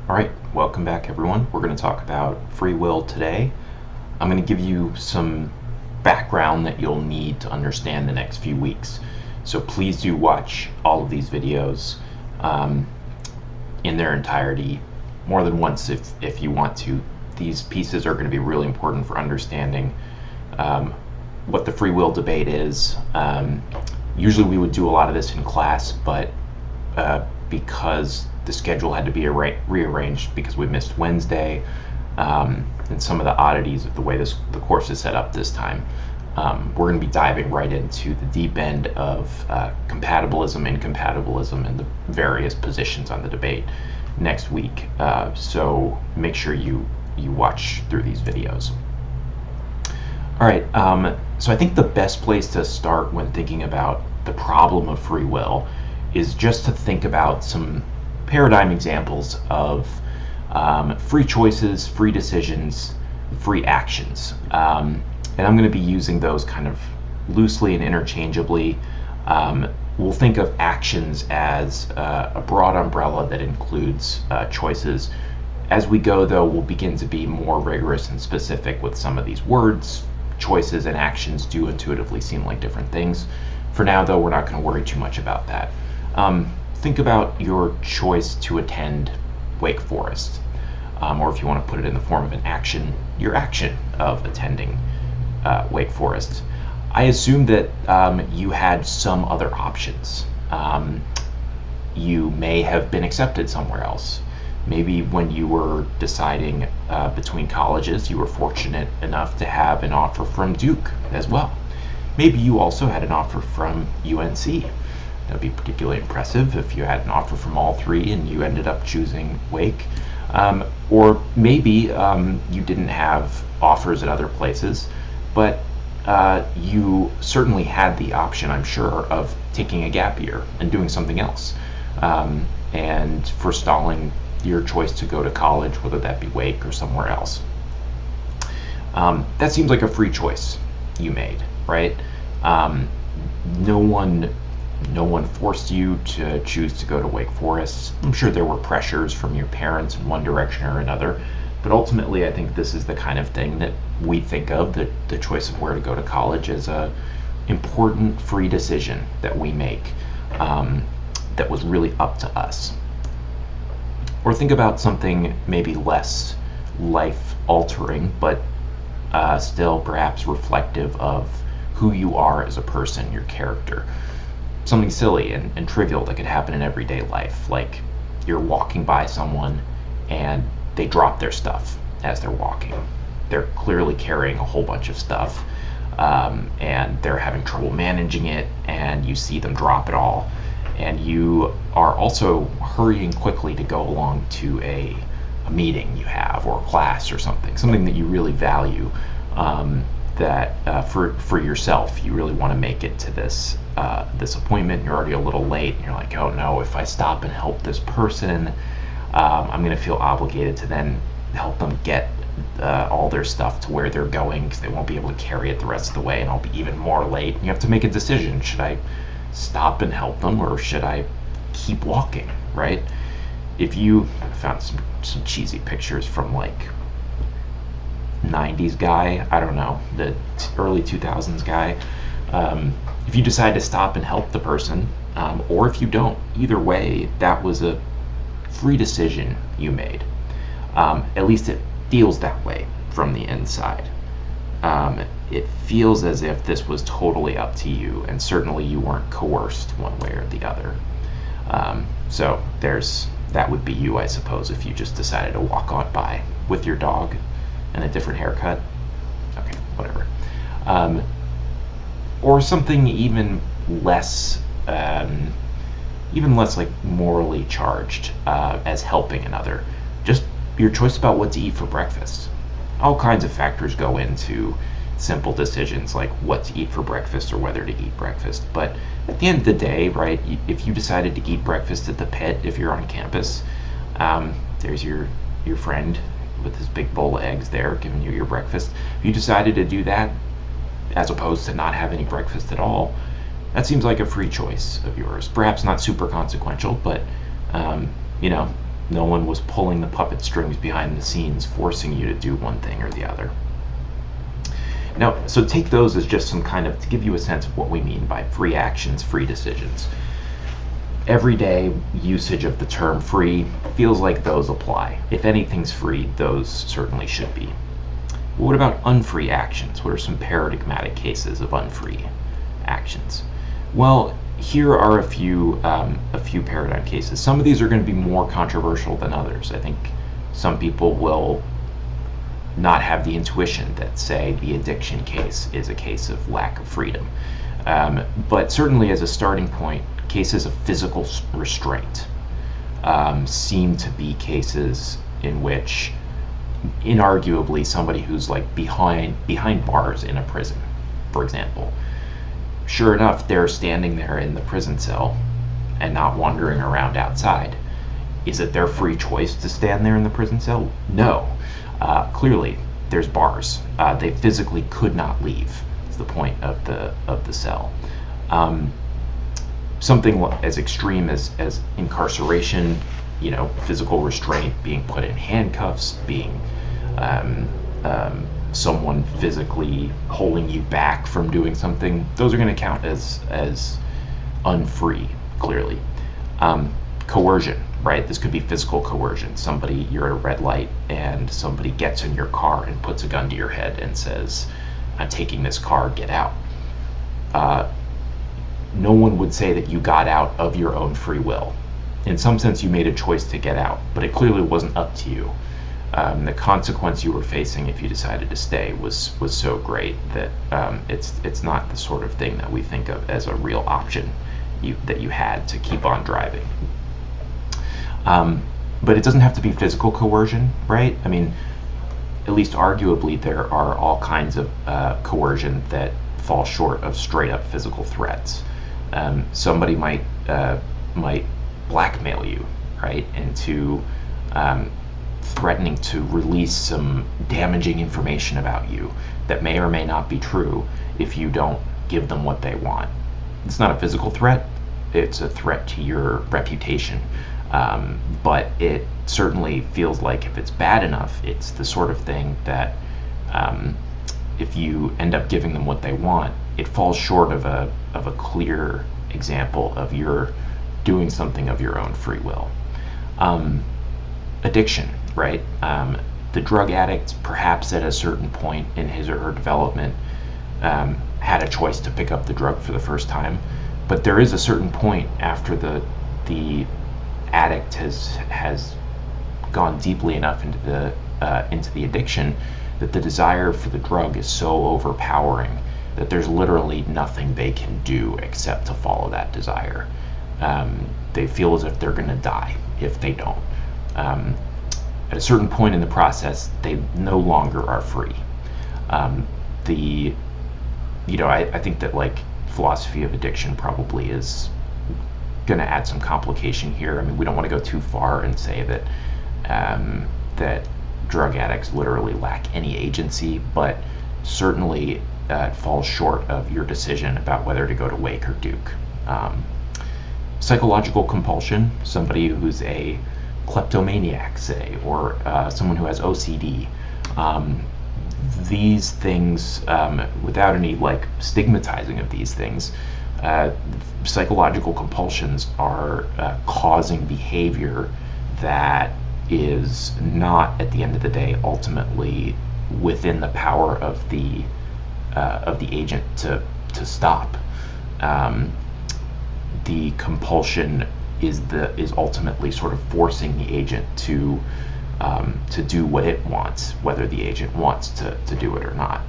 All right, welcome back everyone. We're going to talk about free will today. I'm going to give you some background that you'll need to understand the next few weeks. So please do watch all of these videos in their entirety more than once if you want to. These pieces are going to be really important for understanding what the free will debate is. Usually we would do a lot of this in class, but because the schedule had to be rearranged because we missed Wednesday and some of the oddities of the way the course is set up this time. We're going to be diving right into the deep end of compatibilism, incompatibilism, and the various positions on the debate next week. So make sure you watch through these videos. All right, so I think the best place to start when thinking about the problem of free will is just to think about some paradigm examples of free choices, free decisions, free actions. And I'm going to be using those kind of loosely and interchangeably. We'll think of actions as a broad umbrella that includes choices. As we go, though, we'll begin to be more rigorous and specific with some of these words. Choices and actions do intuitively seem like different things. For now, though, we're not going to worry too much about that. Think about your choice to attend Wake Forest, or if you want to put it in the form of an action, your action of attending Wake Forest. I assume that you had some other options. You may have been accepted somewhere else. Maybe when you were deciding between colleges, you were fortunate enough to have an offer from Duke as well. Maybe you also had an offer from UNC. That would be particularly impressive if you had an offer from all three and you ended up choosing Wake. Or maybe you didn't have offers at other places, but you certainly had the option, I'm sure, of taking a gap year and doing something else, and forestalling your choice to go to college, whether that be Wake or somewhere else. That seems like a free choice you made, right? No one forced you to choose to go to Wake Forest. I'm sure there were pressures from your parents in one direction or another, but ultimately I think this is the kind of thing that we think of, the choice of where to go to college, as a important free decision that we make that was really up to us. Or think about something maybe less life-altering, but still perhaps reflective of who you are as a person, your character. Something silly and trivial that could happen in everyday life, like you're walking by someone and they drop their stuff as they're walking. They're clearly carrying a whole bunch of stuff, and they're having trouble managing it, and you see them drop it all, and you are also hurrying quickly to go along to a meeting you have, or a class or something that you really value, that for yourself, you really want to make it to this appointment. You're already a little late, and you're like, oh no, if I stop and help this person, I'm going to feel obligated to then help them get all their stuff to where they're going, because they won't be able to carry it the rest of the way, and I'll be even more late. And you have to make a decision. Should I stop and help them, or should I keep walking, right? If you found some cheesy pictures from like 90s guy, I don't know, the early 2000s guy, if you decide to stop and help the person, or if you don't, either way, that was a free decision you made. At least it feels that way from the inside. It feels as if this was totally up to you, and certainly you weren't coerced one way or the other. So that would be you, I suppose, if you just decided to walk on by with your dog and a different haircut. Okay, whatever. Or something even less like morally charged, as helping another. Just your choice about what to eat for breakfast. All kinds of factors go into simple decisions like what to eat for breakfast or whether to eat breakfast. But at the end of the day, right, if you decided to eat breakfast at the pit, if you're on campus, there's your friend with his big bowl of eggs there giving you your breakfast. If you decided to do that as opposed to not have any breakfast at all, that seems like a free choice of yours. Perhaps not super consequential, but No one was pulling the puppet strings behind the scenes, forcing you to do one thing or the other. Now, so take those as just some kind of, to give you a sense of what we mean by free actions, free decisions. Everyday usage of the term free feels like those apply. If anything's free, those certainly should be. But what about unfree actions? What are some paradigmatic cases of unfree actions? Well, here are a few paradigm cases. Some of these are going to be more controversial than others. I think some people will not have the intuition that, say, the addiction case is a case of lack of freedom. But certainly as a starting point, cases of physical restraint seem to be cases in which, inarguably, somebody who's like behind bars in a prison, for example, sure enough, they're standing there in the prison cell and not wandering around outside. Is it their free choice to stand there in the prison cell? No. Clearly, there's bars. They physically could not leave. It's the point of the cell. Something as extreme as incarceration, physical restraint, being put in handcuffs, being someone physically holding you back from doing something, those are going to count as unfree, clearly. Coercion, right? This could be physical coercion. You're at a red light and somebody gets in your car and puts a gun to your head and says, "I'm taking this car, get out." No one would say that you got out of your own free will. In some sense, you made a choice to get out, but it clearly wasn't up to you. The consequence you were facing if you decided to stay was so great that it's not the sort of thing that we think of as a real option that you had to keep on driving. But it doesn't have to be physical coercion, right? I mean, at least arguably, there are all kinds of coercion that fall short of straight up physical threats. Somebody might blackmail you, right, into threatening to release some damaging information about you that may or may not be true if you don't give them what they want. It's not a physical threat, it's a threat to your reputation. But it certainly feels like, if it's bad enough, it's the sort of thing that if you end up giving them what they want, it falls short of a clear example of your doing something of your own free will. Addiction, right? The drug addict, perhaps at a certain point in his or her development, had a choice to pick up the drug for the first time, but there is a certain point after the addict has gone deeply enough into the addiction that the desire for the drug is so overpowering that there's literally nothing they can do except to follow that desire. They feel as if they're going to die if they don't. At a certain point in the process, they no longer are free. I think that, like, philosophy of addiction probably is going to add some complication here. I mean, we don't want to go too far and say that that drug addicts literally lack any agency, but certainly it falls short of your decision about whether to go to Wake or Duke. Psychological compulsion, somebody who's a kleptomaniac, say, or someone who has OCD. These things, without any stigmatizing of these things, psychological compulsions are causing behavior that is not, at the end of the day, ultimately within the power of the agent to stop. The compulsion is ultimately sort of forcing the agent to do what it wants, whether the agent wants to do it or not.